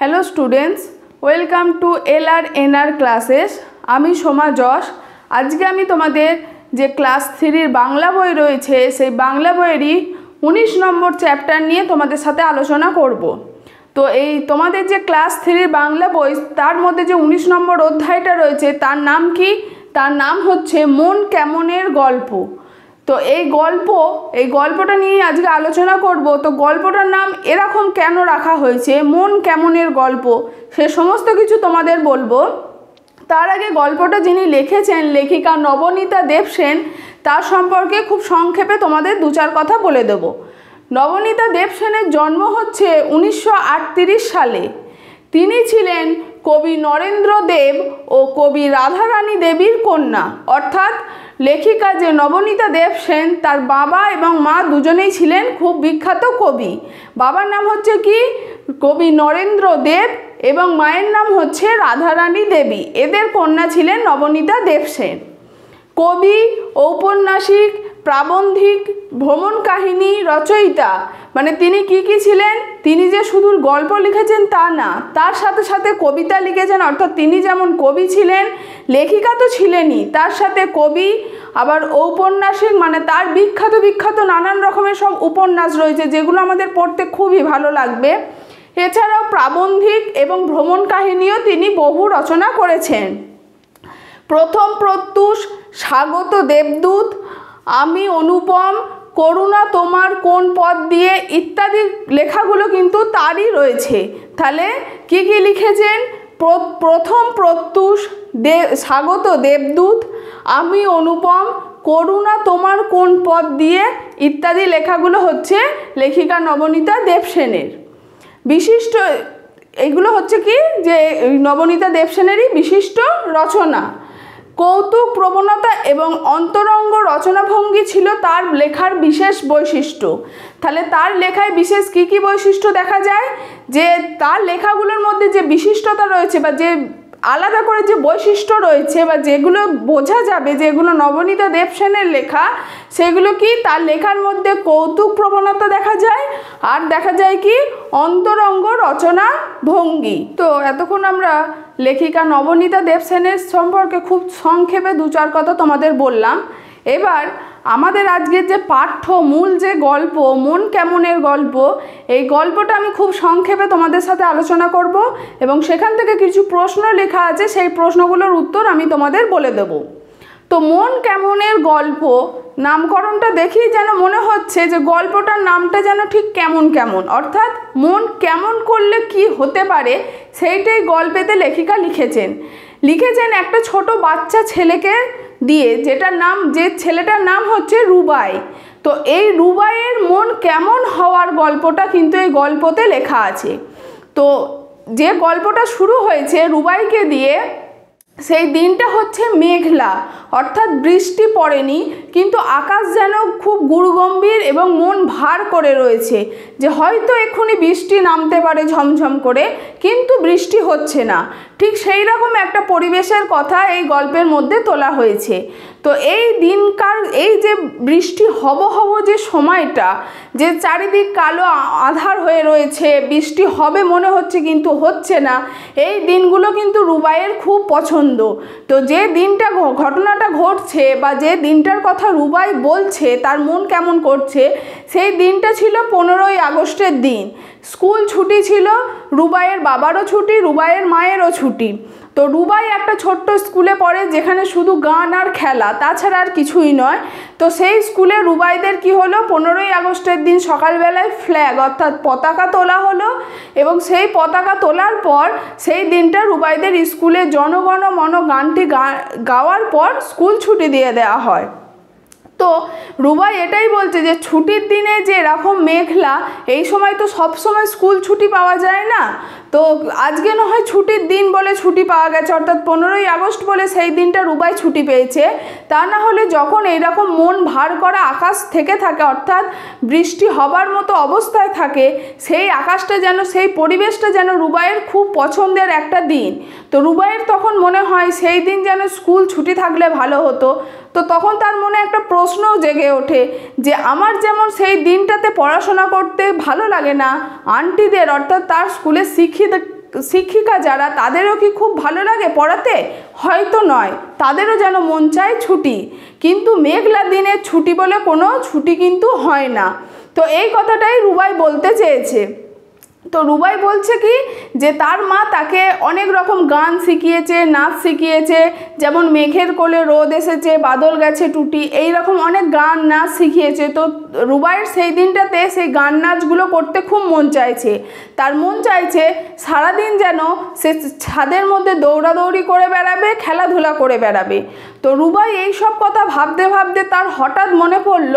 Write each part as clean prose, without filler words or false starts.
Hello students, welcome to LR classes. আমি সোমা যশ। আজকে আমি তোমাদের যে ক্লাস 3 বাংলা বই রয়েছে সেই বাংলা বইয়েরই 19 নম্বর চ্যাপ্টার নিয়ে তোমাদের সাথে আলোচনা করব। তো এই তোমাদের যে ক্লাস 3 বাংলা বই তার মধ্যে যে 19 নম্বর অধ্যায়টা রয়েছে তার নাম কি? তার নাম হচ্ছে মন কেমনের গল্প। তো এই গল্পটা নিয়ে আজকে আলোচনা করব। তো গল্পটার নাম এরকম কেন রাখা হয়েছে, মন কেমনের গল্প, সে সমস্ত কিছু তোমাদের বলবো। তার আগে গল্পটা যিনি লিখেছেন, লেখিকা নবনীতা দেবসেন, তার সম্পর্কে খুব সংক্ষেপে তোমাদের দু চার কথা বলে দেব। নবনীতা দেবসেনের জন্ম হচ্ছে 1938 সালে। তিনি ছিলেন কবি নরেন্দ্র দেব ও কবি রাধারানী দেবীর কন্যা। অর্থাৎ লেখিকা যে নবনীতা দেবসেন, তার বাবা এবং মা দুজনেই ছিলেন খুব বিখ্যাত কবি। বাবার নাম হচ্ছে কি? কবি নরেন্দ্র দেব, এবং মায়ের নাম হচ্ছে রাধারানী দেবী। এদের কন্যা ছিলেন নবনীতা দেবসেন। কবি, ঔপন্যাসিক, প্রাবন্ধিক, ভ্রমণ কাহিনী রচয়িতা, মানে তিনি কি ছিলেন? তিনি যে শুধু গল্প লিখেছেন তা না, তার সাথে সাথে কবিতা লিখেছেন। অর্থাৎ তিনি যেমন কবি ছিলেন, লেখিকা তো ছিলেনই, তার সাথে কবি, আবার ঔপন্যাসিক, মানে তার বিখ্যাত নানান রকমের সব উপন্যাস রয়েছে যেগুলো আমাদের পড়তে খুবই ভালো লাগবে। এছাড়াও প্রাবন্ধিক এবং ভ্রমণ কাহিনীও তিনি বহু রচনা করেছেন। প্রথম প্রত্যুষ, স্বাগত দেবদূত, আমি অনুপম, করুণা তোমার কোন পথ দিয়ে ইত্যাদি লেখাগুলো কিন্তু তারই রয়েছে। তাহলে কি লিখেছেন? প্রথম প্রত্যুষ, স্বাগত দেবদূত, আমি অনুপম, করুণা তোমার কোন পথ দিয়ে ইত্যাদি লেখাগুলো হচ্ছে লেখিকা নবনীতা দেবসেনের। বিশিষ্ট এগুলো হচ্ছে কি যে নবনীতা দেবসেনেরই বিশিষ্ট রচনা। কৌতুক প্রবণতা এবং অন্তরঙ্গ রচনাভঙ্গি ছিল তার লেখার বিশেষ বৈশিষ্ট্য। তাহলে তার লেখায় বিশেষ কি বৈশিষ্ট্য দেখা যায়? যে তার লেখাগুলোর মধ্যে যে বিশিষ্টতা রয়েছে বা যে আলাদা করে যে বৈশিষ্ট্য রয়েছে বা যেগুলো বোঝা যাবে যেগুলো নবনীতা দেবসেনের লেখা, সেগুলো কি? তার লেখার মধ্যে কৌতুক প্রবণতা দেখা যায়, আর দেখা যায় কি অন্তরঙ্গ রচনা ভঙ্গি। তো এতক্ষণ আমরা লেখিকা নবনীতা দেবসেনের সম্পর্কে খুব সংক্ষেপে দু চার কথা তোমাদের বললাম। এবার আমাদের আজকের যে পাঠ্য মূল যে গল্প, মন কেমনের গল্প, এই গল্পটা আমি খুব সংক্ষেপে তোমাদের সাথে আলোচনা করব, এবং সেখান থেকে কিছু প্রশ্ন লেখা আছে, সেই প্রশ্নগুলোর উত্তর আমি তোমাদের বলে দেব। তো মন কেমনের গল্প নামকরণটা দেখি যেন মনে হচ্ছে যে গল্পটার নামটা যেন ঠিক কেমন, অর্থাৎ মন কেমন করলে কি হতে পারে সেইটাই গল্পেতে লেখিকা লিখেছেন একটা ছোট বাচ্চা ছেলেকে দিয়ে, যে ছেলেটার নাম হচ্ছে রুবাই। তো এই রুবাইয়ের মন কেমন হওয়ার গল্পটা কিন্তু এই গল্পতে লেখা আছে। তো যে গল্পটা শুরু হয়েছে রুবাইকে দিয়ে, সেই দিনটা হচ্ছে মেঘলা, অর্থাৎ বৃষ্টি পড়েনি, কিন্তু আকাশ যেন খুব গুরুগম্ভীর এবং মন ভার করে রয়েছে, যে হয়তো এক্ষুনি বৃষ্টি নামতে পারে ঝমঝম করে, কিন্তু বৃষ্টি হচ্ছে না। ঠিক সেই রকম একটা পরিবেশের কথা এই গল্পের মধ্যে তোলা হয়েছে। তো এই দিনকার এই যে বৃষ্টি হব যে সময়টা, যে চারিদিক কালো আঁধার হয়ে রয়েছে, বৃষ্টি হবে মনে হচ্ছে কিন্তু হচ্ছে না, এই দিনগুলো কিন্তু রুবাইয়ের খুব পছন্দ। তো যে দিনটা ঘটনাটা ঘটছে বা যে দিনটার কথা রুবাই বলছে তার মন কেমন করছে, সেই দিনটা ছিল 15ই আগস্টের দিন। স্কুল ছুটি ছিল, রুবাইয়ের বাবারও ছুটি, রুবাইয়ের মায়েরও ছুটি। তো রুবাই একটা ছোট্ট স্কুলে পড়ে যেখানে শুধু গান আর খেলা, তাছাড়া আর কিছুই নয়। তো সেই স্কুলে রুবাইদের কি হলো, 15ই আগস্টের দিন সকালবেলায় ফ্ল্যাগ অর্থাৎ পতাকা তোলা হলো, এবং সেই পতাকা তোলার পর সেই দিনটা রুবাইদের স্কুলে জনগণ মন গানটি গাওয়ার পর স্কুল ছুটি দিয়ে দেওয়া হয়। তো রুবাই এটাই বলছে যে ছুটির দিনে যে এরকম মেঘলা, এই সময় তো সব সময় স্কুল ছুটি পাওয়া যায় না। তো আজকে না হয় ছুটির দিন বলে ছুটি পাওয়া গেছে, অর্থাৎ 15ই আগস্ট বলে সেই দিনটা রুবাই ছুটি পেয়েছে। তা না হলে যখন এইরকম মন ভার করা আকাশ থেকে থাকে, অর্থাৎ বৃষ্টি হবার মতো অবস্থায় থাকে, সেই আকাশটা যেন, সেই পরিবেশটা যেন রুবাইয়ের খুব পছন্দের একটা দিন। তো রুবাইয়ের তখন মনে হয় সেই দিন যেন স্কুল ছুটি থাকলে ভালো হতো। তো তখন তার মনে একটা প্রশ্নও জেগে ওঠে যে আমার যেমন সেই দিনটাতে পড়াশোনা করতে ভালো লাগে না, আন্টিদের অর্থাৎ তার স্কুলের শিক্ষিকা যারা, তাদেরও কি খুব ভালো লাগে পড়াতে? হয়তো নয়, তাদেরও যেন মন চায় ছুটি, কিন্তু মেঘলা দিনের ছুটি বলে কোনো ছুটি কিন্তু হয় না। তো এই কথাটাই রুবাই বলতে চেয়েছে। তো রুবাই বলছে কি যে তার মা তাকে অনেক রকম গান শিখিয়েছে, নাচ শিখিয়েছে, যেমন মেঘের কোলে রোদ এসেছে, বাদল গেছে টুটি, এই রকম অনেক গান নাচ শিখিয়েছে। তো রুবাইয়ের সেই দিনটাতে সেই গান নাচগুলো করতে খুব মন চাইছে। তার মন চাইছে সারাদিন যেন সে ছাদের মধ্যে দৌড়াদৌড়ি করে বেড়াবে, খেলাধুলা করে বেড়াবে। তো রুবাই এই সব কথা ভাবতে ভাবতে তার হঠাৎ মনে পড়ল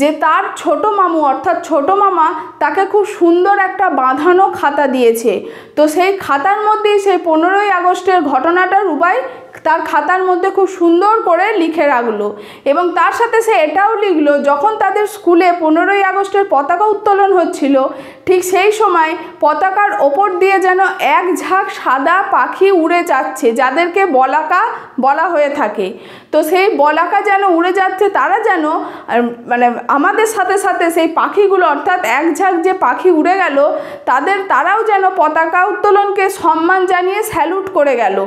যে তার ছোট মামু অর্থাৎ ছোট মামা তাকে খুব সুন্দর একটা বাঁধানো খাতা দিয়েছে। তো সেই খাতার মধ্যেই সেই 15ই আগস্টের ঘটনাটা রুবাই তার খাতার মধ্যে খুব সুন্দর করে লিখে রাখলো, এবং তার সাথে সে এটাও লিখলো যখন তাদের স্কুলে 15ই আগস্টের পতাকা উত্তোলন হচ্ছিল, ঠিক সেই সময় পতাকার ওপর দিয়ে যেন এক ঝাঁক সাদা পাখি উড়ে যাচ্ছে, যাদেরকে বলাকা বলা হয়ে থাকে। তো সেই বলাকা যেন উড়ে যাচ্ছে, তারা যেন মানে আমাদের সাথে সাথে সেই পাখিগুলো অর্থাৎ এক ঝাঁক যে পাখি উড়ে গেল তারাও যেন পতাকা উত্তোলনকে সম্মান জানিয়ে স্যালুট করে গেল।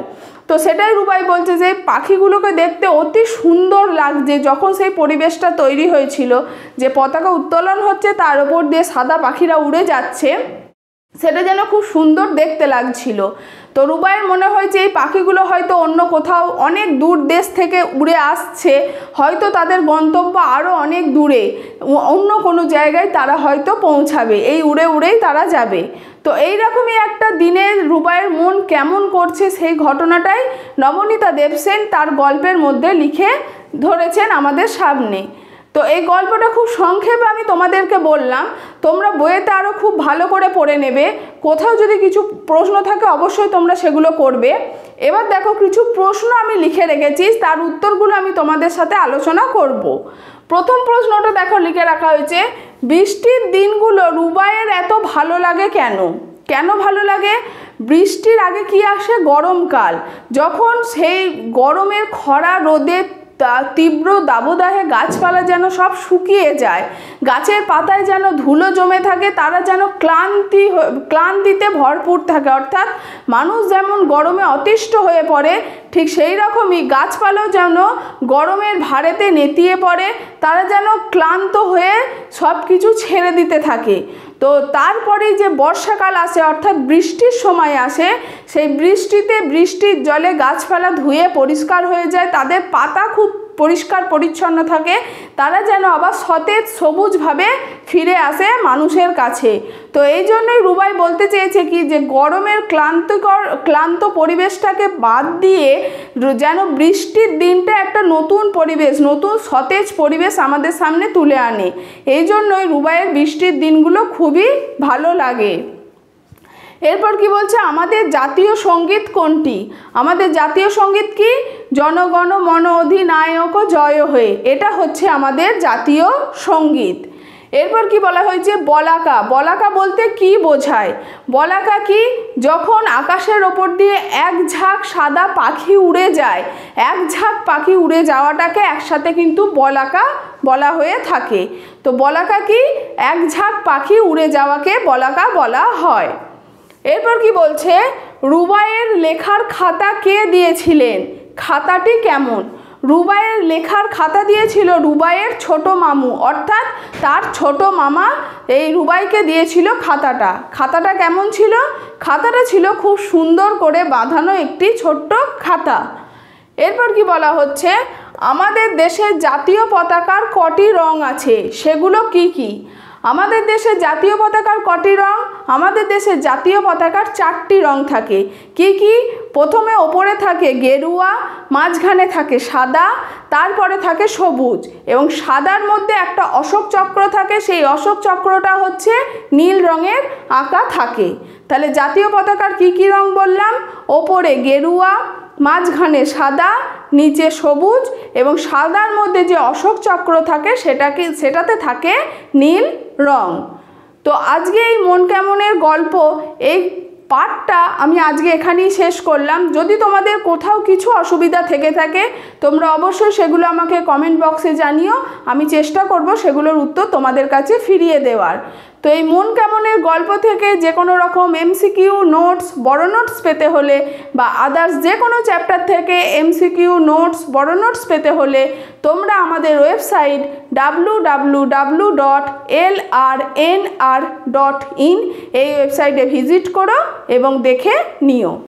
তো সেটাই রুবাই বলছে যে পাখিগুলোকে দেখতে অতি সুন্দর লাগছে, যখন সেই পরিবেশটা তৈরি হয়েছিল যে পতাকা উত্তোলন হচ্ছে, তার ওপর দিয়ে সাদা পাখিরা উড়ে যাচ্ছে, সেটা যেন খুব সুন্দর দেখতে লাগছিল। তো রুবাইয়ের মনে হয় যে এই পাখিগুলো হয়তো অন্য কোথাও অনেক দূর দেশ থেকে উড়ে আসছে, হয়তো তাদের গন্তব্য আরও অনেক দূরে, অন্য কোনো জায়গায় তারা হয়তো পৌঁছাবে, এই উড়ে উড়েই তারা যাবে। তো এইরকমই একটা দিনে রুবাইয়ের মন কেমন করছে সেই ঘটনাটাই নবনীতা দেবসেন তার গল্পের মধ্যে লিখে ধরেছেন আমাদের সামনে। তো এই গল্পটা খুব সংক্ষেপে আমি তোমাদেরকে বললাম, তোমরা বইয়েতে আরও খুব ভালো করে পড়ে নেবে। কোথাও যদি কিছু প্রশ্ন থাকে অবশ্যই তোমরা সেগুলো করবে। এবার দেখো কিছু প্রশ্ন আমি লিখে রেখেছি, তার উত্তরগুলো আমি তোমাদের সাথে আলোচনা করব। প্রথম প্রশ্নটা দেখো লিখে রাখা হয়েছে, বৃষ্টির দিনগুলো রুবাইয়ের এত ভালো লাগে কেন? কেন ভালো লাগে? বৃষ্টির আগে কি আসে? গরমকাল, যখন সেই গরমের খরা রোদের তীব্র দাবদাহে গাছপালা যেন সব শুকিয়ে যায়, গাছের পাতায় যেন ধুলো জমে থাকে, তারা যেন ক্লান্তিতে ভরপুর থাকে, অর্থাৎ মানুষ যেমন গরমে অতিষ্ঠ হয়ে পড়ে, ঠিক সেই রকমই গাছপালাও যেন গরমের ভারেতে নেতিয়ে পড়ে, তারা যেন ক্লান্ত হয়ে সব কিছু ছেড়ে দিতে থাকে। তো তারপরেই যে বর্ষাকাল আসে অর্থাৎ বৃষ্টির সময় আসে, সেই বৃষ্টির জলে গাছপালা ধুয়ে পরিষ্কার হয়ে যায়, তাদের পাতা খুব পরিষ্কার পরিচ্ছন্ন থাকে, তারা যেন আবার সতেজ সবুজভাবে ফিরে আসে মানুষের কাছে। তো এই জন্যই রুবাই বলতে চেয়েছে কি যে গরমের ক্লান্ত পরিবেশটাকে বাদ দিয়ে যেন বৃষ্টির দিনটা একটা নতুন পরিবেশ, নতুন সতেজ পরিবেশ আমাদের সামনে তুলে আনে। এই জন্যই রুবাইয়ের বৃষ্টির দিনগুলো খুবই ভালো লাগে। এরপর কি বলছে, আমাদের জাতীয় সঙ্গীত কোনটি? আমাদের জাতীয় সঙ্গীত কি? জনগণ মন অধিনায়ক জয় হয়ে, এটা হচ্ছে আমাদের জাতীয় সঙ্গীত। এরপর কি বলা হয়েছে, বলাকা। বলাকা বলতে কি বোঝায়? বলাকা কি? যখন আকাশের ওপর দিয়ে এক ঝাঁক সাদা পাখি উড়ে যায়, এক ঝাঁক পাখি উড়ে যাওয়াটাকে একসাথে কিন্তু বলাকা বলা হয়ে থাকে। তো বলাকা কি? এক ঝাঁক পাখি উড়ে যাওয়াকে বলাকা বলা হয়। এরপর কি বলছে, রুবাইয়ের লেখার খাতা কে দিয়েছিলেন? খাতাটি কেমন? রুবাইয়ের লেখার খাতা দিয়েছিল রুবাইয়ের ছোট মামু, অর্থাৎ তার ছোট মামা এই রুবাইকে দিয়েছিল খাতাটা। খাতাটা কেমন ছিল? খাতাটা ছিল খুব সুন্দর করে বাঁধানো একটি ছোট্ট খাতা। এরপর কি বলা হচ্ছে, আমাদের দেশের জাতীয় পতাকার কটি রং আছে? সেগুলো কি কি? আমাদের দেশের জাতীয় পতাকার কটি রং? আমাদের দেশের জাতীয় পতাকার 4টি রং থাকে। কি কি? প্রথমে ওপরে থাকে গেরুয়া, মাঝখানে থাকে সাদা, তারপরে থাকে সবুজ, এবং সাদার মধ্যে একটা অশোক চক্র থাকে, সেই অশোক চক্রটা হচ্ছে নীল রঙের আঁকা থাকে। তাহলে জাতীয় পতাকার কি কি রং বললাম? ওপরে গেরুয়া, মাঝখানে সাদা, নিচে সবুজ, এবং সাদার মধ্যে যে অশোক চক্র থাকে সেটাতে থাকে নীল রং। তো আজকে এই মন কেমনের গল্প এই পার্টটা আমি আজকে এখানেই শেষ করলাম। যদি তোমাদের কোথাও কিছু অসুবিধা থেকে থাকে তোমরা অবশ্যই সেগুলো আমাকে কমেন্ট বক্সে জানিও, আমি চেষ্টা করব সেগুলোর উত্তর তোমাদের কাছে ফিরিয়ে দেওয়ার। তো এই মন কেমনের গল্প থেকে যে কোনো রকম এমসিকিউ নোটস, বড় নোটস পেতে হলে বা আদার্স যে কোনো চ্যাপ্টার থেকে এমসিকিউ নোটস, বড় নোটস পেতে হলে তোমরা আমাদের ওয়েবসাইট www.lrnr.in এই ওয়েবসাইটে ভিজিট করো এবং দেখে নিও।